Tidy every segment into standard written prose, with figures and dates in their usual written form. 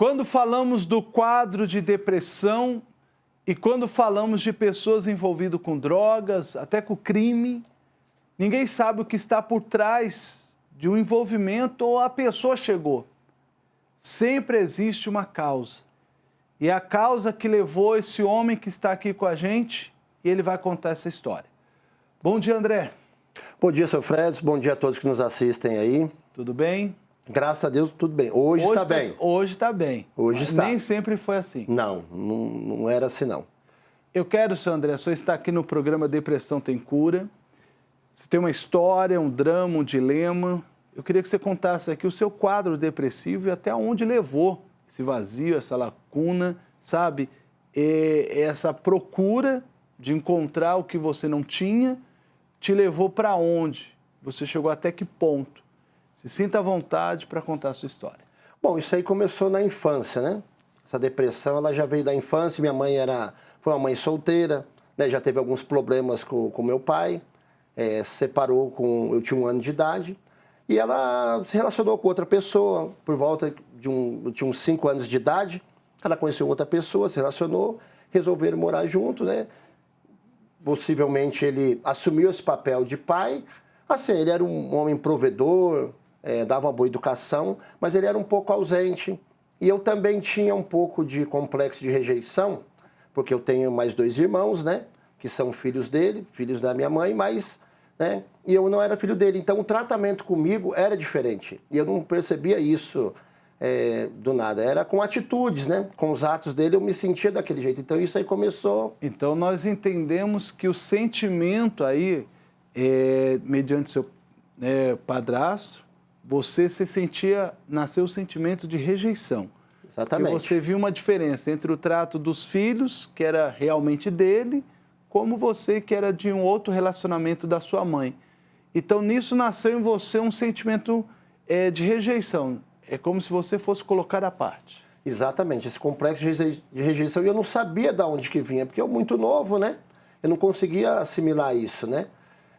Quando falamos do quadro de depressão e quando falamos de pessoas envolvidas com drogas, até com crime, ninguém sabe o que está por trás de um envolvimento ou a pessoa chegou. Sempre existe uma causa. E é a causa que levou esse homem que está aqui com a gente, e ele vai contar essa história. Bom dia, André. Bom dia, seu Fred. Bom dia a todos que nos assistem aí. Tudo bem? Graças a Deus, tudo bem. Hoje está bem. Hoje está bem. Hoje está. Nem sempre foi assim. Não era assim, não. Eu quero, seu André, você está aqui no programa Depressão Tem Cura. Você tem uma história, um drama, um dilema. Eu queria que você contasse aqui o seu quadro depressivo e até onde levou esse vazio, essa lacuna, sabe? Essa procura de encontrar o que você não tinha, te levou para onde? Você chegou até que ponto? Se sinta à vontade para contar a sua história. Bom, isso aí começou na infância, né? Essa depressão, ela já veio da infância. Minha mãe foi uma mãe solteira, né? Já teve alguns problemas com meu pai. Separou eu tinha 1 ano de idade. E ela se relacionou com outra pessoa por volta eu tinha uns 5 anos de idade. Ela conheceu outra pessoa, se relacionou, resolveram morar junto, né? Possivelmente ele assumiu esse papel de pai. Assim, ele era um homem provedor, dava uma boa educação, mas ele era um pouco ausente. E eu também tinha um pouco de complexo de rejeição, porque eu tenho mais 2 irmãos, né? Que são filhos dele, filhos da minha mãe, mas, né? E eu não era filho dele. Então o tratamento comigo era diferente. E eu não percebia isso do nada. Era com atitudes, né? Com os atos dele eu me sentia daquele jeito. Então isso aí começou... Então nós entendemos que o sentimento aí, mediante seu padrasto, você se sentia, nasceu o sentimento de rejeição. Exatamente. Porque você viu uma diferença entre o trato dos filhos, que era realmente dele, como você, que era de um outro relacionamento da sua mãe. Então, nisso nasceu em você um sentimento de rejeição. É como se você fosse colocar à parte. Exatamente, esse complexo de rejeição. E eu não sabia de onde que vinha, porque eu muito novo, né? Eu não conseguia assimilar isso, né?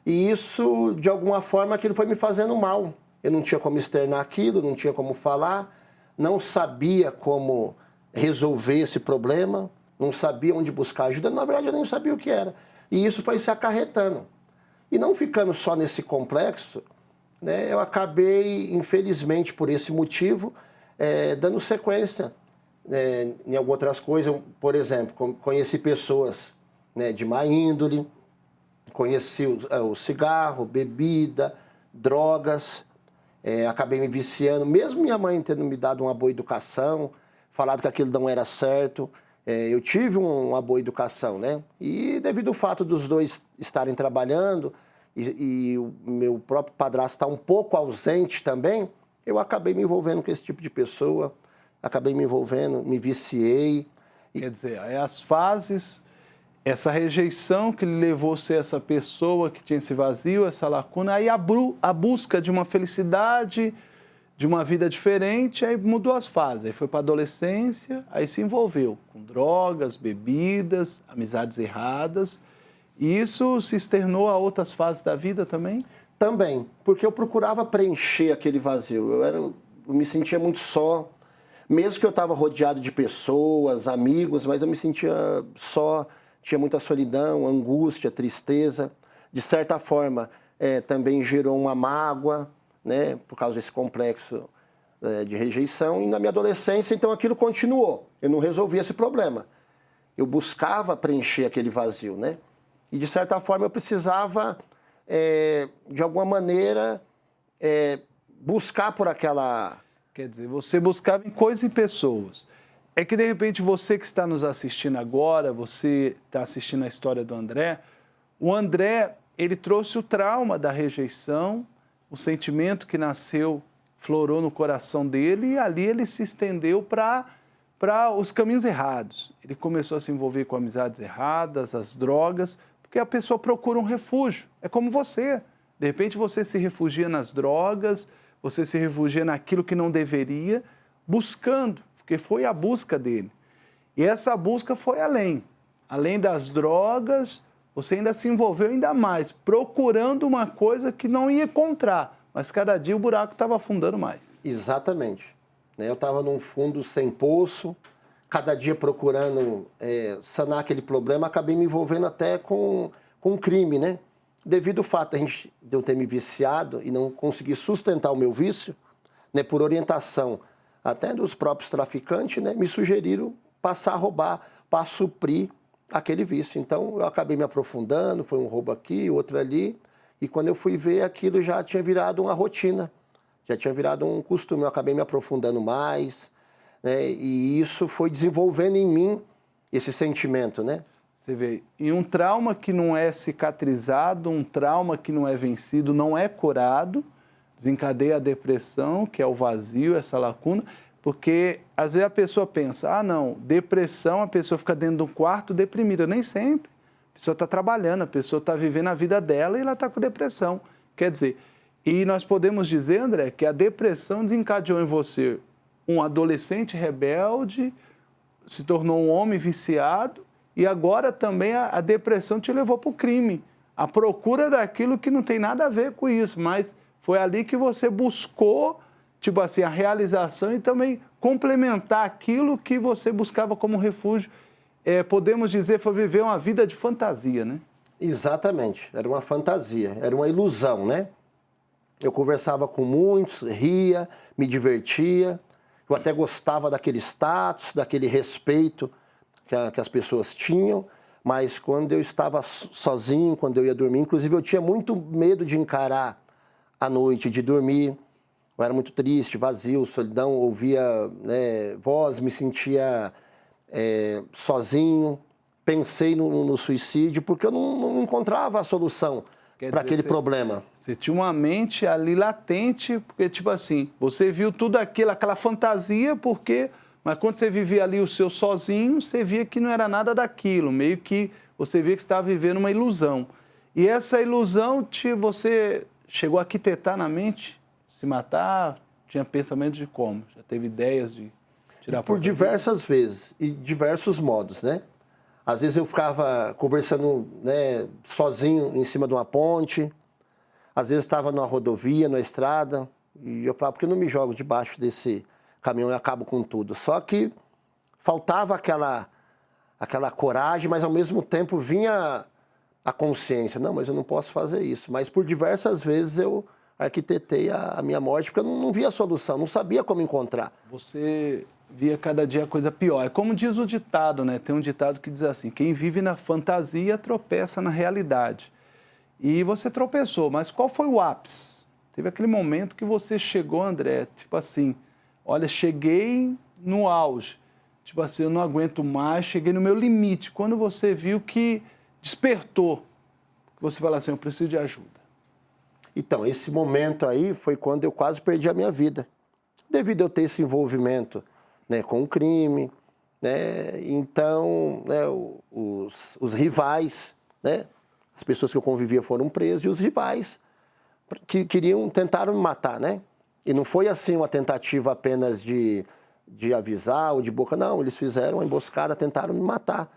E isso, de alguma forma, aquilo foi me fazendo mal. Eu não tinha como externar aquilo, não tinha como falar, não sabia como resolver esse problema, não sabia onde buscar ajuda. Na verdade, eu nem sabia o que era. E isso foi se acarretando. E não ficando só nesse complexo, né, eu acabei, infelizmente, por esse motivo, dando sequência em algumas outras coisas. Por exemplo, conheci pessoas, né, de má índole, conheci o cigarro, bebida, drogas, acabei me viciando, mesmo minha mãe tendo me dado uma boa educação, falado que aquilo não era certo, eu tive uma boa educação, né? E devido ao fato dos dois estarem trabalhando e o meu próprio padrasto estar um pouco ausente também, eu acabei me envolvendo com esse tipo de pessoa, acabei me envolvendo, me viciei. Quer dizer, as fases, essa rejeição que levou a ser essa pessoa que tinha esse vazio, essa lacuna, aí a busca de uma felicidade, de uma vida diferente, aí mudou as fases. Aí foi para a adolescência, aí se envolveu com drogas, bebidas, amizades erradas. E isso se externou a outras fases da vida também? Também, porque eu procurava preencher aquele vazio. Eu me sentia muito só, mesmo que eu estava rodeado de pessoas, amigos, mas eu me sentia só, tinha muita solidão, angústia, tristeza. De certa forma, também gerou uma mágoa, né, por causa desse complexo de rejeição. E na minha adolescência, então, aquilo continuou. Eu não resolvi esse problema. Eu buscava preencher aquele vazio, né? E, de certa forma, eu precisava, de alguma maneira, buscar por aquela... Quer dizer, você buscava em coisas e pessoas. É que, de repente, você que está nos assistindo agora, você está assistindo a história do André, o André, ele trouxe o trauma da rejeição, o sentimento que nasceu, florou no coração dele, e ali ele se estendeu para os caminhos errados. Ele começou a se envolver com amizades erradas, as drogas, porque a pessoa procura um refúgio. É como você. De repente você se refugia nas drogas, você se refugia naquilo que não deveria, buscando, porque foi a busca dele. E essa busca foi além. Além das drogas, você ainda se envolveu ainda mais, procurando uma coisa que não ia encontrar. Mas cada dia o buraco estava afundando mais. Exatamente. né? Eu estava num fundo sem poço, cada dia procurando sanar aquele problema, acabei me envolvendo até com crime, né? Devido ao fato de eu ter me viciado e não conseguir sustentar o meu vício, né, por orientação até dos próprios traficantes, né, me sugeriram passar a roubar para suprir aquele vício. Então, eu acabei me aprofundando, foi um roubo aqui, outro ali, e quando eu fui ver, aquilo já tinha virado uma rotina, já tinha virado um costume. Eu acabei me aprofundando mais, né, e isso foi desenvolvendo em mim esse sentimento, né? Você vê, e um trauma que não é cicatrizado, um trauma que não é vencido, não é curado, desencadeia a depressão, que é o vazio, essa lacuna, porque às vezes a pessoa pensa, ah não, depressão, a pessoa fica dentro de um quarto deprimida, nem sempre. A pessoa está trabalhando, a pessoa está vivendo a vida dela e ela está com depressão. Quer dizer, e nós podemos dizer, André, que a depressão desencadeou em você um adolescente rebelde, se tornou um homem viciado, e agora também a depressão te levou para o crime. A procura daquilo que não tem nada a ver com isso, mas foi ali que você buscou, tipo assim, a realização e também complementar aquilo que você buscava como refúgio. Podemos dizer, foi viver uma vida de fantasia, né? Exatamente, era uma fantasia, era uma ilusão, né? Eu conversava com muitos, ria, me divertia, eu até gostava daquele status, daquele respeito que as pessoas tinham, mas quando eu estava sozinho, quando eu ia dormir, inclusive eu tinha muito medo de encarar a noite, de dormir. Eu era muito triste, vazio, solidão, ouvia, né, voz, me sentia sozinho. Pensei no suicídio porque eu não encontrava a solução para aquele problema. Você tinha uma mente ali latente, porque, tipo assim, você viu tudo aquilo, aquela fantasia, mas quando você vivia ali o seu sozinho, você via que não era nada daquilo, meio que você via que estava vivendo uma ilusão. E essa ilusão, você chegou a arquitetar na mente, se matar, tinha pensamentos de como? Já teve ideias de tirar por diversas vezes e diversos modos, né? Às vezes eu ficava conversando, né, sozinho em cima de uma ponte, às vezes estava numa rodovia, na estrada, e eu falava, por que eu não me jogo debaixo desse caminhão e acabo com tudo? Só que faltava aquela coragem, mas ao mesmo tempo vinha a consciência. Não, mas eu não posso fazer isso. Mas por diversas vezes eu arquitetei a minha morte, porque eu não via solução, não sabia como encontrar. Você via cada dia coisa pior. É como diz o ditado, né? Tem um ditado que diz assim, quem vive na fantasia tropeça na realidade. E você tropeçou, mas qual foi o ápice? Teve aquele momento que você chegou, André, tipo assim, olha, cheguei no auge, tipo assim, eu não aguento mais, cheguei no meu limite. Quando você viu que despertou, você falou assim, eu preciso de ajuda. Então, esse momento aí foi quando eu quase perdi a minha vida. Devido a eu ter esse envolvimento, né, com o crime, né, então, né, os rivais, né, as pessoas que eu convivia foram presos e os rivais que tentaram me matar, né? E não foi assim uma tentativa apenas de avisar ou de boca, não, eles fizeram uma emboscada, tentaram me matar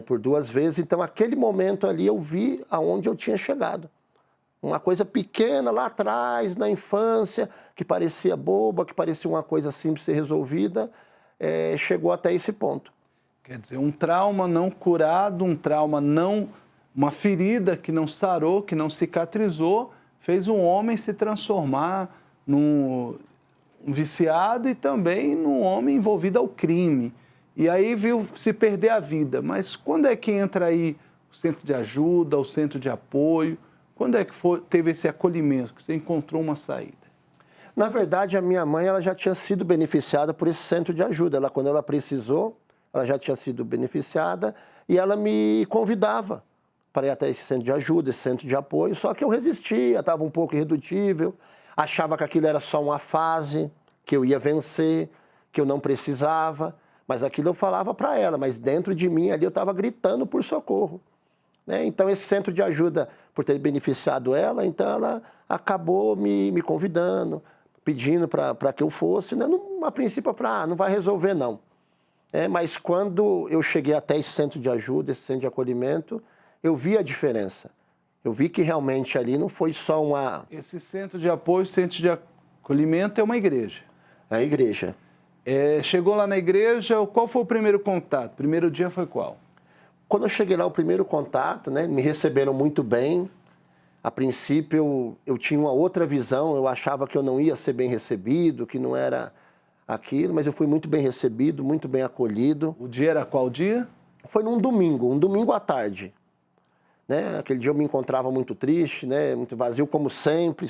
por 2 vezes. Então, aquele momento ali eu vi aonde eu tinha chegado. Uma coisa pequena lá atrás, na infância, que parecia boba, que parecia uma coisa simples de ser resolvida, chegou até esse ponto. Quer dizer, um trauma não curado, uma ferida que não sarou, que não cicatrizou, fez um homem se transformar num viciado e também num homem envolvido ao crime. E aí viu se perder a vida. Mas quando é que entra aí o centro de ajuda, o centro de apoio? Quando é que teve esse acolhimento, que você encontrou uma saída? Na verdade, a minha mãe ela já tinha sido beneficiada por esse centro de ajuda. Quando ela precisou, ela já tinha sido beneficiada e ela me convidava para ir até esse centro de ajuda, esse centro de apoio. Só que eu resistia, estava um pouco irredutível, achava que aquilo era só uma fase, que eu ia vencer, que eu não precisava. Mas aquilo eu falava para ela, mas dentro de mim ali eu estava gritando por socorro. Então, esse centro de ajuda, por ter beneficiado ela, então ela acabou me convidando, pedindo para que eu fosse. Né? A princípio, eu falei, não vai resolver, não. Mas quando eu cheguei até esse centro de ajuda, esse centro de acolhimento, eu vi a diferença. Eu vi que realmente ali não foi só uma... Esse centro de apoio, centro de acolhimento é uma igreja. É a igreja. Chegou lá na igreja, qual foi o primeiro contato? Primeiro dia foi qual? Quando eu cheguei lá, o primeiro contato, né, me receberam muito bem. A princípio, eu tinha uma outra visão, eu achava que eu não ia ser bem recebido, que não era aquilo, mas eu fui muito bem recebido, muito bem acolhido. O dia era qual dia? Foi um domingo à tarde. Né? Aquele dia eu me encontrava muito triste, né? Muito vazio, como sempre,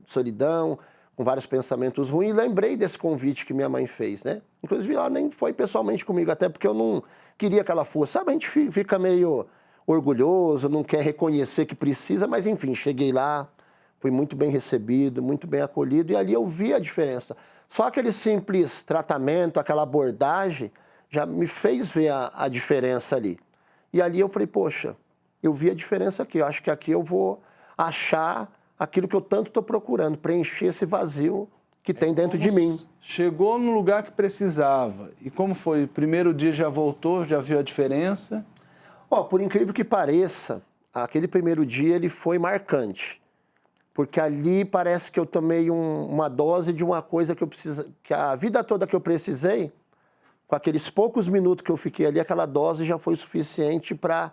solidão, com vários pensamentos ruins. E lembrei desse convite que minha mãe fez, né? Inclusive, ela nem foi pessoalmente comigo, até porque eu não queria que ela fosse. Sabe, a gente fica meio orgulhoso, não quer reconhecer que precisa, mas enfim, cheguei lá, fui muito bem recebido, muito bem acolhido, e ali eu vi a diferença. Só aquele simples tratamento, aquela abordagem, já me fez ver a diferença ali. E ali eu falei, poxa, eu vi a diferença aqui, eu acho que aqui eu vou achar aquilo que eu tanto estou procurando, preencher esse vazio que tem dentro de mim. Chegou no lugar que precisava. E como foi? Primeiro dia já voltou, já viu a diferença? Por incrível que pareça, aquele primeiro dia ele foi marcante. Porque ali parece que eu tomei uma dose de uma coisa que a vida toda que eu precisei, com aqueles poucos minutos que eu fiquei ali, aquela dose já foi suficiente para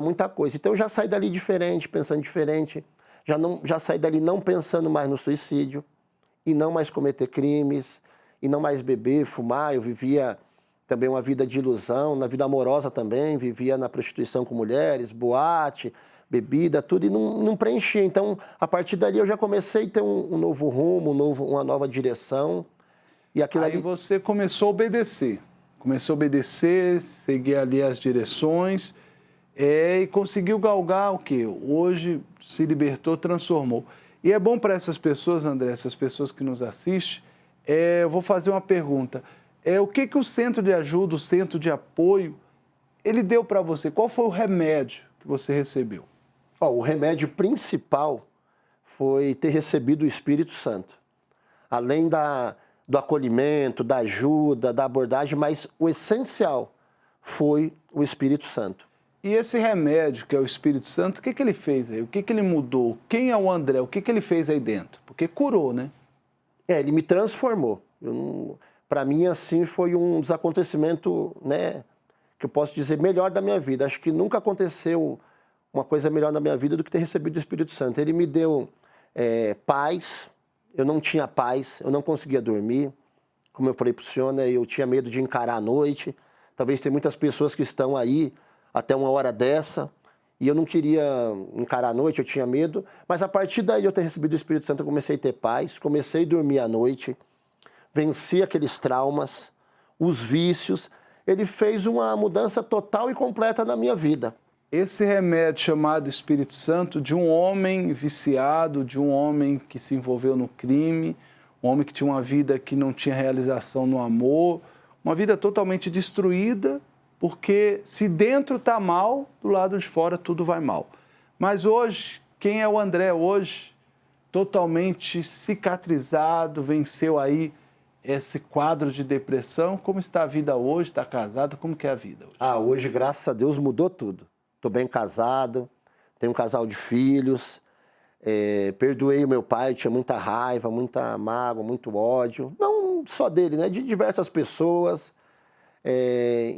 muita coisa. Então eu já saí dali diferente, pensando diferente, já saí dali não pensando mais no suicídio, e não mais cometer crimes, e não mais beber, fumar. Eu vivia também uma vida de ilusão, na vida amorosa também, vivia na prostituição com mulheres, boate, bebida, tudo, e não preenchia. Então, a partir dali eu já comecei a ter um novo rumo, uma nova direção. E aquilo Aí ali... você começou a obedecer, seguir ali as direções, e conseguiu galgar o quê? Hoje se libertou, transformou. E é bom para essas pessoas, André, essas pessoas que nos assistem, eu vou fazer uma pergunta. O que o centro de ajuda, o centro de apoio, ele deu para você? Qual foi o remédio que você recebeu? O remédio principal foi ter recebido o Espírito Santo. Além do acolhimento, da ajuda, da abordagem, mas o essencial foi o Espírito Santo. E esse remédio, que é o Espírito Santo, o que ele fez aí? O que ele mudou? Quem é o André? O que ele fez aí dentro? Porque curou, né? Ele me transformou. Para mim, assim, foi um dos acontecimentos, né, que eu posso dizer, melhor da minha vida. Acho que nunca aconteceu uma coisa melhor na minha vida do que ter recebido o Espírito Santo. Ele me deu paz. Eu não tinha paz, eu não conseguia dormir. Como eu falei para o senhor, né, eu tinha medo de encarar a noite. Talvez tem muitas pessoas que estão aí até uma hora dessa, e eu não queria encarar a noite, eu tinha medo. Mas a partir daí de eu ter recebido o Espírito Santo, eu comecei a ter paz, comecei a dormir à noite, venci aqueles traumas, os vícios. Ele fez uma mudança total e completa na minha vida. Esse remédio chamado Espírito Santo, de um homem viciado, de um homem que se envolveu no crime, um homem que tinha uma vida que não tinha realização no amor, uma vida totalmente destruída, porque se dentro está mal, do lado de fora tudo vai mal. Mas hoje, quem é o André hoje? Totalmente cicatrizado, venceu aí esse quadro de depressão. Como está a vida hoje? Está casado? Como que é a vida hoje? Hoje, graças a Deus, mudou tudo. Estou bem casado, tenho um casal de filhos, perdoei o meu pai, tinha muita raiva, muita mágoa, muito ódio. Não só dele, né? De diversas pessoas.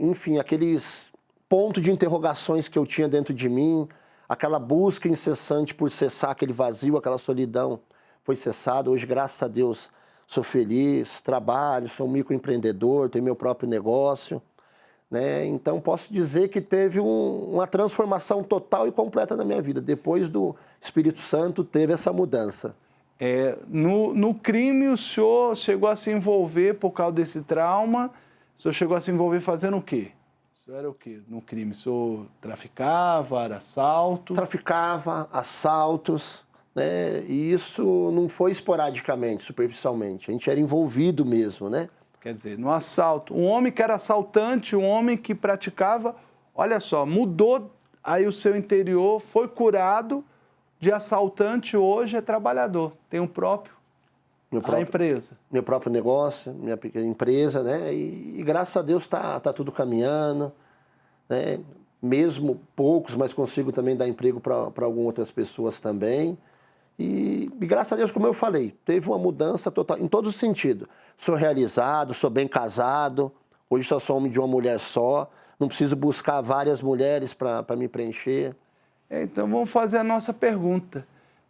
Enfim, aqueles pontos de interrogações que eu tinha dentro de mim, aquela busca incessante por cessar aquele vazio, aquela solidão, foi cessado. Hoje, graças a Deus, sou feliz, trabalho, sou um microempreendedor, tenho meu próprio negócio, né? Então, posso dizer que teve uma transformação total e completa na minha vida. Depois do Espírito Santo, teve essa mudança. No crime, o senhor chegou a se envolver por causa desse trauma. O senhor chegou a se envolver fazendo o quê? O senhor era o quê no crime? O senhor traficava, era assalto? Traficava, assaltos, né? E isso não foi esporadicamente, superficialmente. A gente era envolvido mesmo, né? Quer dizer, no assalto. Um homem que era assaltante, um homem que praticava, olha só, mudou aí o seu interior, foi curado de assaltante, hoje é trabalhador, tem um próprio empresa. Meu próprio negócio, minha pequena empresa, né? E graças a Deus tá tudo caminhando, né? Mesmo poucos, mas consigo também dar emprego para algumas outras pessoas também. E graças a Deus, como eu falei, teve uma mudança total, em todo sentido. Sou realizado, sou bem casado, hoje só sou homem de uma mulher só, não preciso buscar várias mulheres para me preencher. Então vamos fazer a nossa pergunta.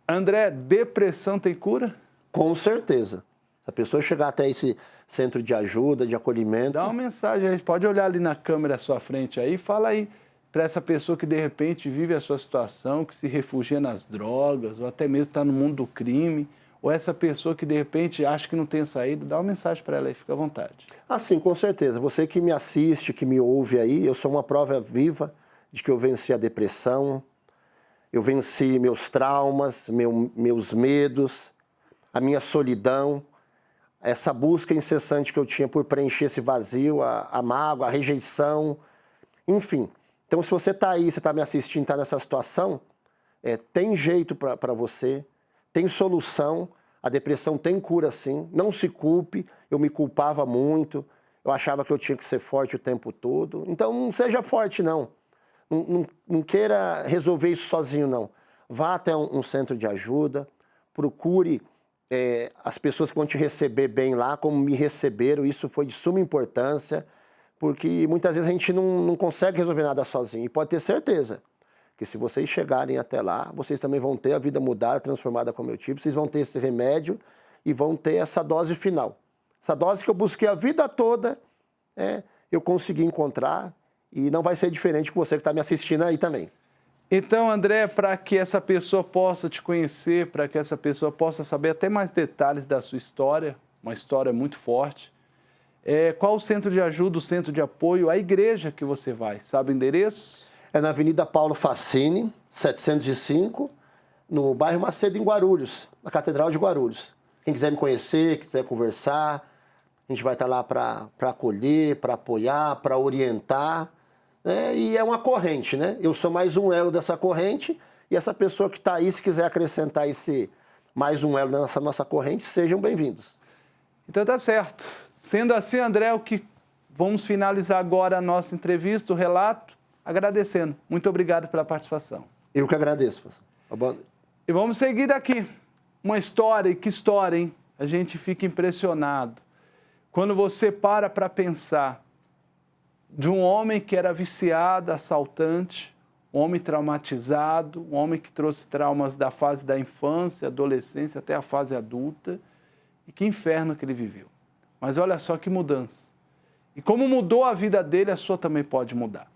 André, depressão tem cura? Com certeza. Se a pessoa chegar até esse centro de ajuda, de acolhimento... Dá uma mensagem aí, pode olhar ali na câmera à sua frente aí, fala aí para essa pessoa que de repente vive a sua situação, que se refugia nas drogas, ou até mesmo está no mundo do crime, ou essa pessoa que de repente acha que não tem saída, dá uma mensagem para ela aí, fica à vontade. Sim, com certeza. Você que me assiste, que me ouve aí, eu sou uma prova viva de que eu venci a depressão, eu venci meus traumas, meus medos, a minha solidão, essa busca incessante que eu tinha por preencher esse vazio, a mágoa, a rejeição, enfim. Então, se você está aí, você está me assistindo, está nessa situação, tem jeito para você, tem solução, a depressão tem cura sim, não se culpe, eu me culpava muito, eu achava que eu tinha que ser forte o tempo todo, então não seja forte não. Não queira resolver isso sozinho, não. Vá até um centro de ajuda, procure as pessoas que vão te receber bem lá, como me receberam, isso foi de suma importância, porque muitas vezes a gente não consegue resolver nada sozinho. E pode ter certeza que se vocês chegarem até lá, vocês também vão ter a vida mudada, transformada como eu tive, vocês vão ter esse remédio e vão ter essa dose final. Essa dose que eu busquei a vida toda, eu consegui encontrar. E não vai ser diferente com você que está me assistindo aí também. Então, André, para que essa pessoa possa te conhecer, para que essa pessoa possa saber até mais detalhes da sua história, uma história muito forte, qual o centro de ajuda, o centro de apoio, a igreja que você vai? Sabe o endereço? É na Avenida Paulo Facini, 705, no bairro Macedo, em Guarulhos, na Catedral de Guarulhos. Quem quiser me conhecer, quiser conversar, a gente vai estar lá para acolher, para apoiar, para orientar. E é uma corrente, né? Eu sou mais um elo dessa corrente e essa pessoa que está aí, se quiser acrescentar mais um elo nessa nossa corrente, sejam bem-vindos. Então tá certo. Sendo assim, André, vamos finalizar agora a nossa entrevista, o relato, agradecendo. Muito obrigado pela participação. Eu que agradeço, pastor. E vamos seguir daqui. Uma história, e que história, hein? A gente fica impressionado. Quando você para pensar de um homem que era viciado, assaltante, um homem traumatizado, um homem que trouxe traumas da fase da infância, adolescência até a fase adulta, e que inferno que ele viveu. Mas olha só que mudança. E como mudou a vida dele, a sua também pode mudar.